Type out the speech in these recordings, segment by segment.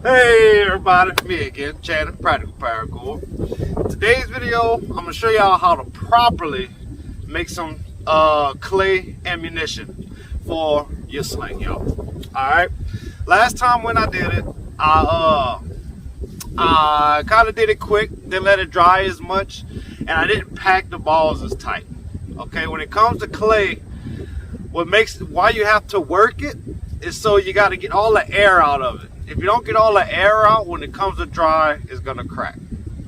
Hey everybody, me again, Chad and Practical Paracord. Today's video, I'm going to show y'all how to properly make some clay ammunition for your sling, y'all. Alright, last time when I did it, I kind of did it quick, didn't let it dry as much, and I didn't pack the balls as tight. Okay, when it comes to clay, why you have to work it is so you got to get all the air out of it. If you don't get all the air out, when it comes to dry, it's gonna crack.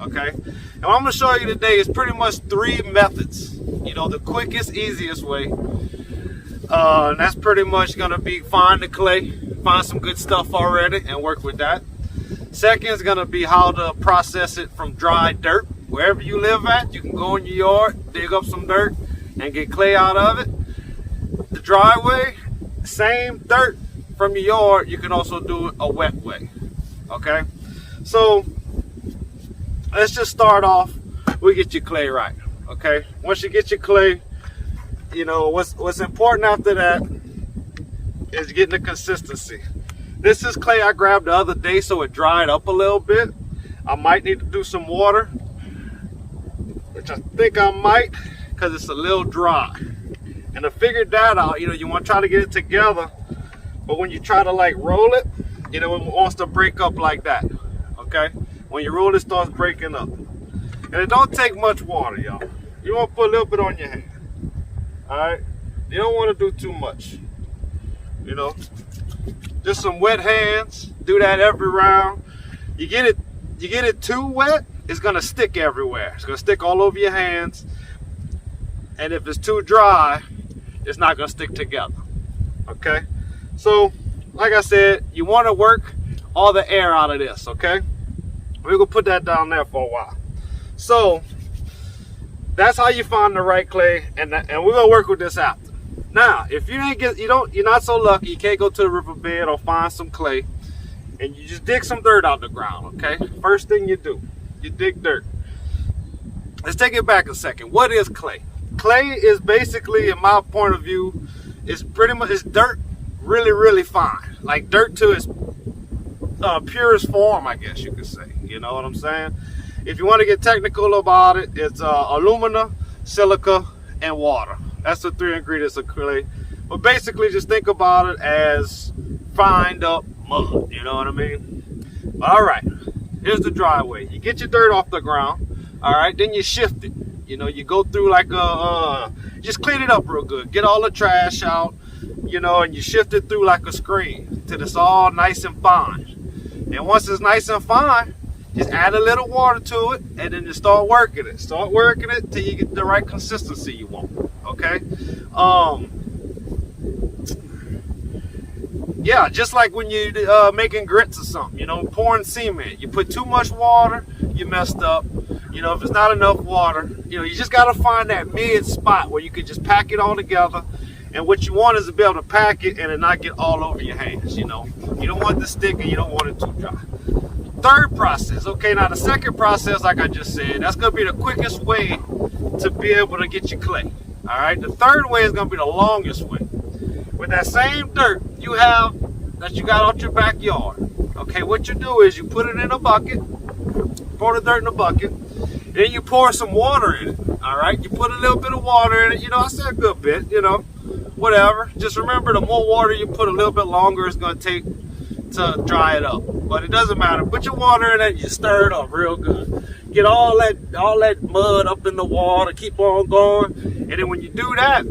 Okay, and what I'm gonna show you today is pretty much 3 methods. You know, the quickest, easiest way, and that's pretty much gonna be find the clay, find some good stuff already, and work with that. Second is gonna be how to process it from dry dirt. Wherever you live at, you can go in your yard, dig up some dirt, and get clay out of it. The dry way, same dirt from your yard, you can also do it a wet way. Okay, so let's just start off. We get your clay right. Okay, once you get your clay, you know what's important after that is getting the consistency. This is clay I grabbed the other day, so it dried up a little bit. I might need to do some water, which I think I might, because it's a little dry. And to figure that out, you know, you want to try to get it together. But when you try to like roll it, you know, it wants to break up like that. Okay? When you roll it, starts breaking up. And it don't take much water, y'all. You want to put a little bit on your hand. Alright? You don't want to do too much. You know? Just some wet hands. Do that every round. You get it too wet, it's gonna stick everywhere. It's gonna stick all over your hands. And if it's too dry, it's not gonna stick together. Okay? So, like I said, you want to work all the air out of this, okay? We're going to put that down there for a while. So, that's how you find the right clay, and we're going to work with this after. Now, if you're not so lucky, you can't go to the riverbed or find some clay, and you just dig some dirt out the ground, okay? First thing you do, you dig dirt. Let's take it back a second. What is clay? Clay is basically, in my point of view, it's dirt really fine, like dirt to its purest form, I guess you could say. You know what I'm saying? If you want to get technical about it, it's alumina, silica, and water. That's the 3 ingredients of clay. But basically, just think about it as fined up mud. You know what I mean? All right. Here's the dry way. You get your dirt off the ground. All right. Then you shift it. You know, you go through like just clean it up real good. Get all the trash out. You know, and you shift it through like a screen till it's all nice and fine. And once it's nice and fine, just add a little water to it, and then just start working it. Start working it till you get the right consistency you want. Okay? Yeah, just like when you making grits or something, you know, pouring cement. You put too much water, you messed up. You know, if it's not enough water, you know, you just got to find that mid spot where you can just pack it all together. And what you want is to be able to pack it and it not get all over your hands, you know. You don't want it to stick and you don't want it too dry. Third process, okay, now the second process, like I just said, that's going to be the quickest way to be able to get your clay. All right, the third way is going to be the longest way. With that same dirt you have that you got out your backyard, okay, what you do is you put it in a bucket, pour the dirt in a bucket, then you pour some water in it. All right, you put a little bit of water in it, you know, I said a good bit, you know. Whatever, just remember the more water you put, a little bit longer it's going to take to dry it up, but it doesn't matter. Put your water in it, you stir it up real good, get all that mud up in the water, keep on going. And then when you do that,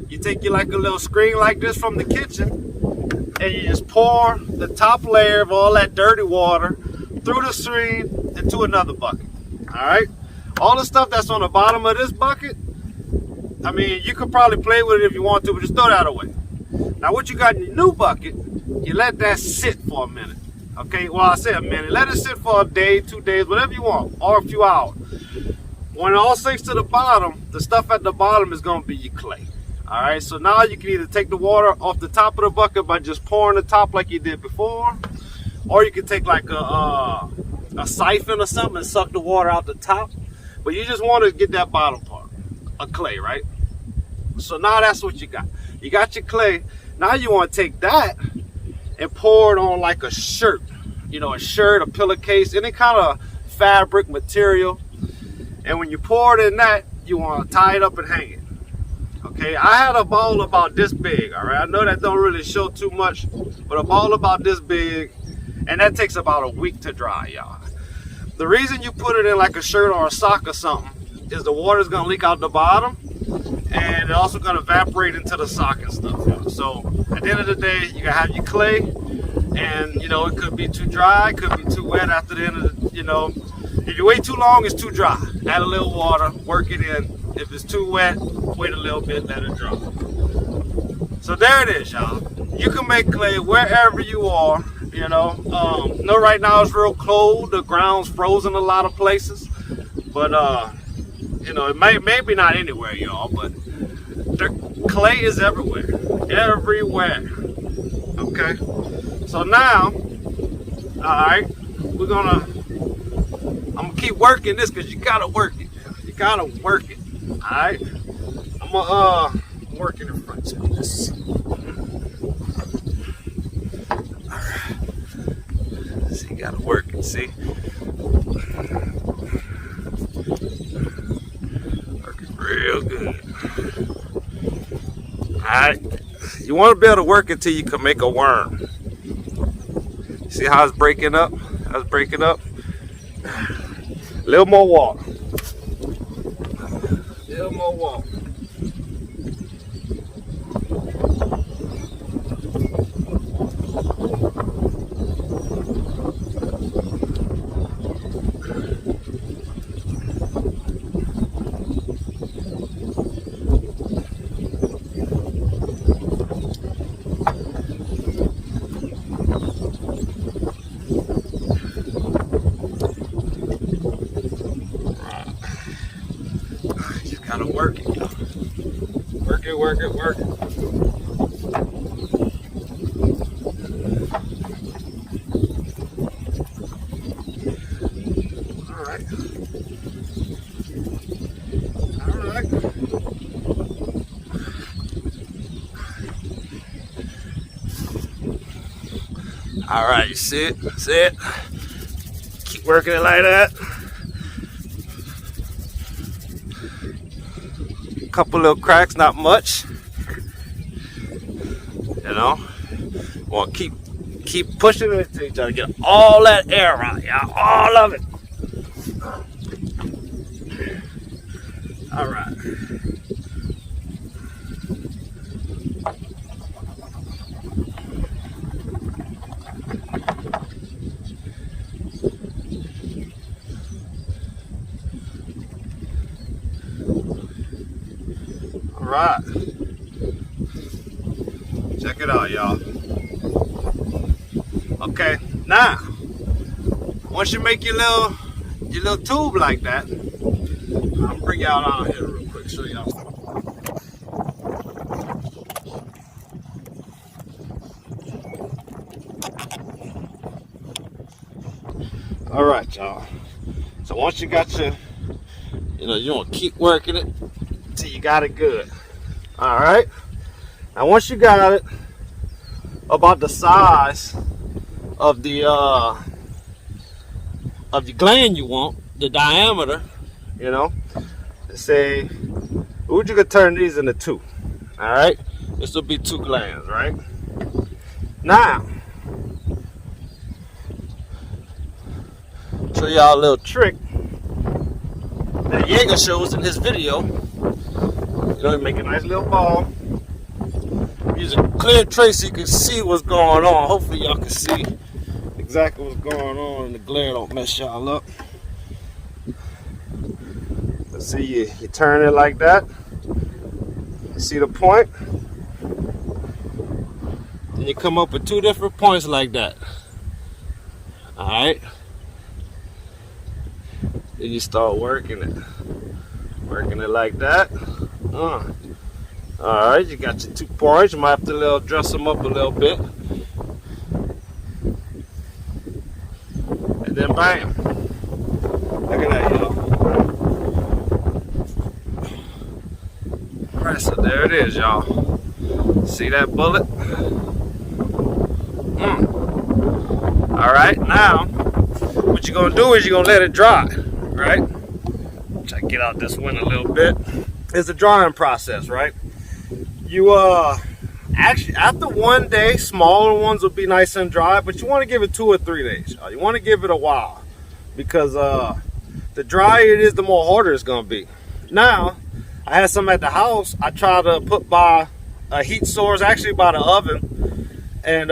you take you like a little screen like this from the kitchen, and you just pour the top layer of all that dirty water through the screen into another bucket. All right, all the stuff that's on the bottom of this bucket, I mean, you could probably play with it if you want to, but just throw that away. Now, what you got in your new bucket, you let that sit for a minute. Okay, well, I say a minute. Let it sit for a day, 2 days, whatever you want, or a few hours. When it all sinks to the bottom, the stuff at the bottom is going to be your clay. All right, so now you can either take the water off the top of the bucket by just pouring the top like you did before, or you can take like a siphon or something and suck the water out the top. But you just want to get that bottom part of clay, right? So now that's what you got. You got your clay. Now you want to take that and pour it on like a shirt, you know, a shirt, a pillowcase, any kind of fabric material. And when you pour it in that, you want to tie it up and hang it. Okay, I had a ball about this big. All right, I know that don't really show too much, but a ball about this big, and that takes about a week to dry, y'all. The reason you put it in like a shirt or a sock or something is the water is gonna leak out the bottom, and it's also gonna evaporate into the sock and stuff, y'all. So at the end of the day, you gotta have your clay, and you know, it could be too dry, it could be too wet after the end of the, you know, if you wait too long, it's too dry. Add a little water, work it in. If it's too wet, wait a little bit, let it dry. So there it is, y'all. You can make clay wherever you are, you know. No, right now it's real cold. The ground's frozen a lot of places. But, you know, it maybe not anywhere, y'all, but the clay is everywhere. Everywhere. Okay? So now, all right, I'm gonna keep working this because you gotta work it. You gotta work it. Alright? I'm gonna work it in front of this. Alright. So you gotta work it, see? Working real good. Alright. You wanna be able to work it till you can make a worm. See how it's breaking up? How it's breaking up? A little more water. A little more water. Gotta work it, y'all. Work it, work it, work it. All right. All right. All right, you see it? See it? Keep working it like that. Couple little cracks, not much. You know, want to keep pushing it until you try to get all that air out, y'all, all of it. All right. Right. Check it out, y'all. Okay, now once you make your little tube like that, I'll bring y'all out here real quick, show y'all. All right, y'all. So once you got your, you know, you want to keep working it till you got it good. All right. Now once you got it about the size of the gland you want, the diameter, you know, say, would you could turn these into two. All right. This will be 2 glands, right? Now, show y'all a little trick that Jaeger shows in his video. You know, you make a nice little ball. Use a clear tray so you can see what's going on. Hopefully y'all can see exactly what's going on and the glare don't mess y'all up. Let's see, you turn it like that. You see the point? Then you come up with 2 different points like that. Alright? Then you start working it. Working it like that. Alright, you got your 2 points. You might have to dress them up a little bit. And then bam. Look at that, y'all. Alright, so there it is, y'all. See that bullet? All right, now what you're gonna do is you're gonna let it dry, right? Try to get out this wind a little bit. It's a drying process, right? You actually after 1 day, smaller ones will be nice and dry, but you want to give it 2 or 3 days. You want to give it a while because the drier it is, the more harder it's gonna be. Now, I had some at the house. I tried to put by a heat source, actually by the oven, and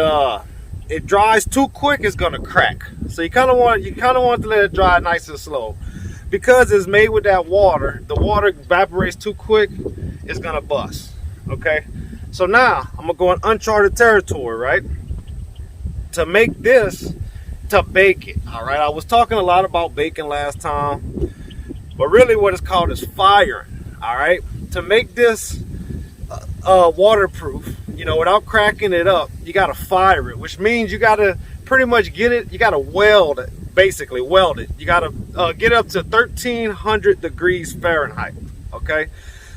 it dries too quick, it's gonna crack. So you kind of want to let it dry nice and slow, because it's made with that water. The water evaporates too quick, it's gonna bust. Okay, so now I'm gonna go in uncharted territory, right? To make this, to bake it. All right, I was talking a lot about baking last time, but really what it's called is firing. All right, to make this waterproof, you know, without cracking it up, you gotta fire it, which means you gotta pretty much get it, you gotta weld it, basically weld it. You gotta get up to 1300 degrees Fahrenheit. Okay,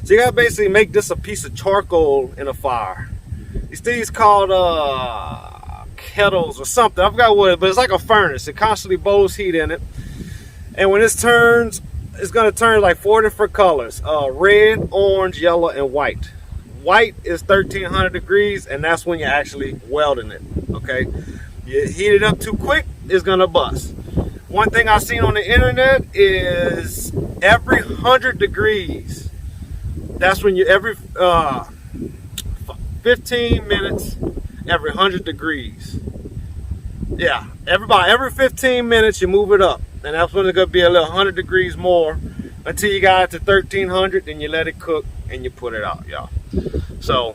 so you gotta basically make this a piece of charcoal in a fire. These things called kettles or something, I forgot what it is, but it's like a furnace. It constantly blows heat in it, and when this turns, it's gonna turn like 4 different colors: red, orange, yellow, and white. White is 1300 degrees, and that's when you're actually welding it. Okay, you heat it up too quick, it's gonna bust. One thing I've seen on the internet is every 100 degrees, that's when you, every 15 minutes, every 100 degrees. Yeah, every 15 minutes you move it up, and that's when it's gonna be a little 100 degrees more until you got it to 1300. Then you let it cook and you put it out, y'all. So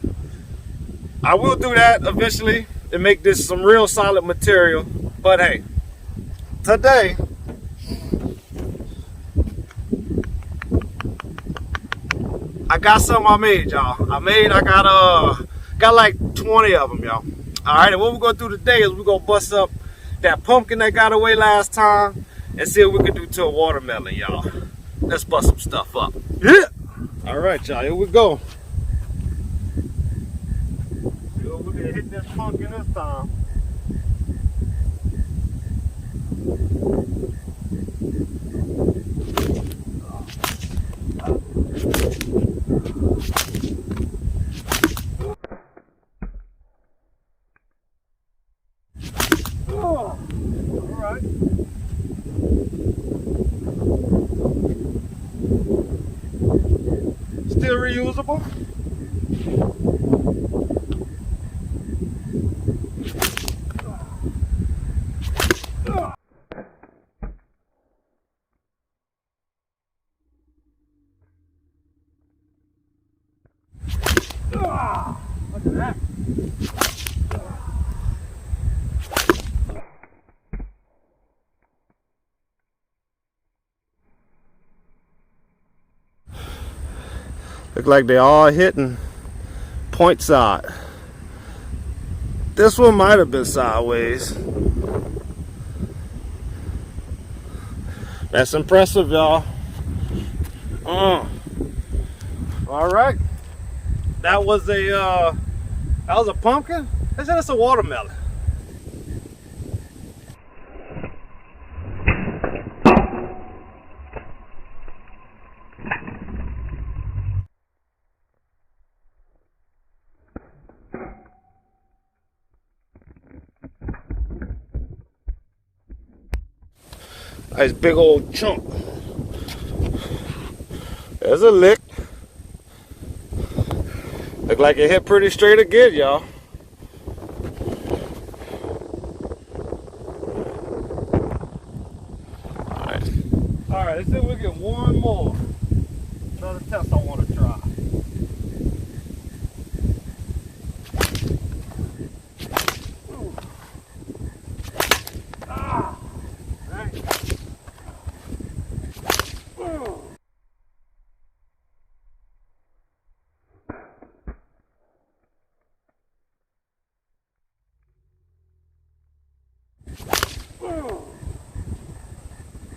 I will do that eventually and make this some real solid material. But hey, today I got something I made, y'all. I got like 20 of them, y'all. All right, and what we're gonna do today is we're gonna bust up that pumpkin that got away last time and see what we can do to a watermelon, y'all. Let's bust some stuff up. Yeah. All right, y'all, here we go. We're gonna hit this pumpkin this time. Oh, all right. Still reusable. Look at that. Look like they all hitting point side. This one might have been sideways. That's impressive, y'all. All right. That was a pumpkin. They said it's a watermelon. Nice big old chunk. There's a lick. Look like it hit pretty straight again, y'all. Alright, let's see if we get one more. Another test I want to try.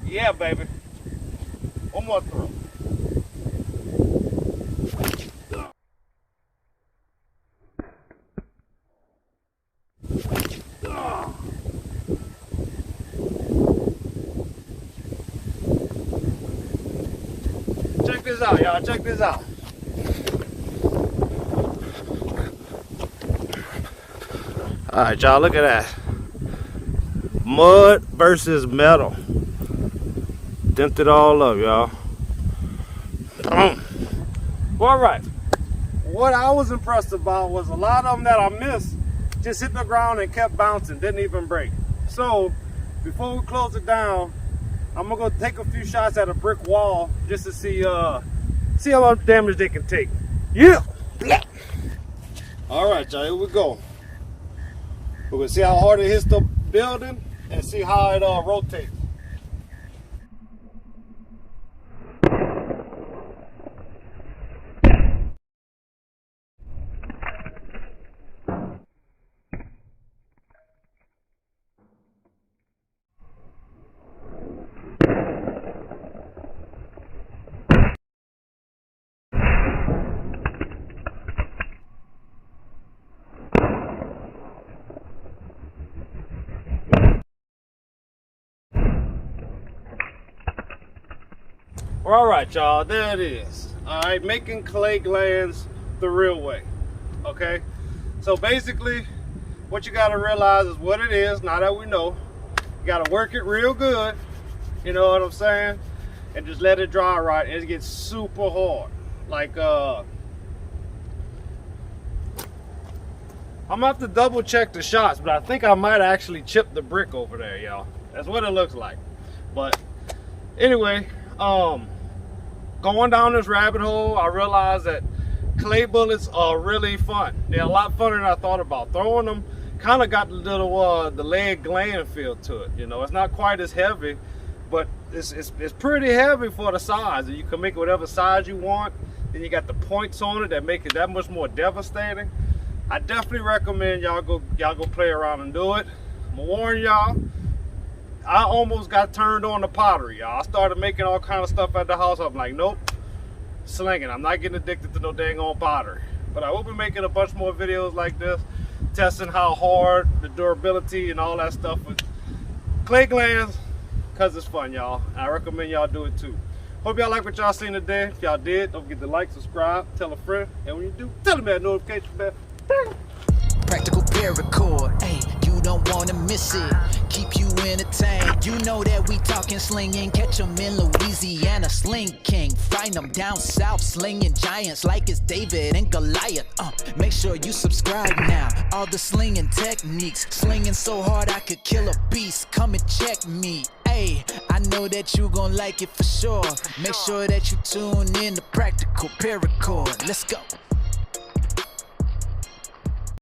Yeah, baby. One more throw. this out, y'all. Check this out. All right, y'all, look at that. Mud versus metal. Dimped it all up, y'all. Well, all right. What I was impressed about was a lot of them that I missed just hit the ground and kept bouncing, didn't even break. So before we close it down, I'm gonna go take a few shots at a brick wall just to see how much damage they can take. Yeah. All right, y'all, here we go. We're gonna see how hard it hits the building and see how it rotates. All right, y'all, there it is. All right, making clay glands the real way. Okay, so basically what you got to realize is what it is. Now that we know, you got to work it real good, you know what I'm saying, and just let it dry right. It gets super hard. Like I'm gonna have to double check the shots, but I think I might actually chip the brick over there, y'all. That's what it looks like. But anyway, going down this rabbit hole, I realized that clay bullets are really fun. They're a lot funner than I thought about. Throwing them kind of got the little the leg gland feel to it. You know, it's not quite as heavy, but it's pretty heavy for the size. You can make it whatever size you want. Then you got the points on it that make it that much more devastating. I definitely recommend y'all go play around and do it. I'm gonna warn y'all, I almost got turned on to pottery, y'all. I started making all kind of stuff at the house. I'm like, nope, slinging. I'm not getting addicted to no dang on pottery. But I will be making a bunch more videos like this, testing how hard, the durability, and all that stuff with clay glands, because it's fun, y'all. I recommend y'all do it too. Hope y'all like what y'all seen today. If y'all did, don't forget to like, subscribe, tell a friend, and when you do, tell them that notification bell. Practical paracord, hey, you don't wanna miss it. Keep you entertained. You know that we talking slinging. Catch 'em in Louisiana, Sling King. Find 'em down south, slinging giants like it's David and Goliath. Make sure you subscribe now. All the slinging techniques, slinging so hard I could kill a beast. Come and check me. Hey, I know that you gon' like it for sure. Make sure that you tune in to Practical Paracord. Let's go.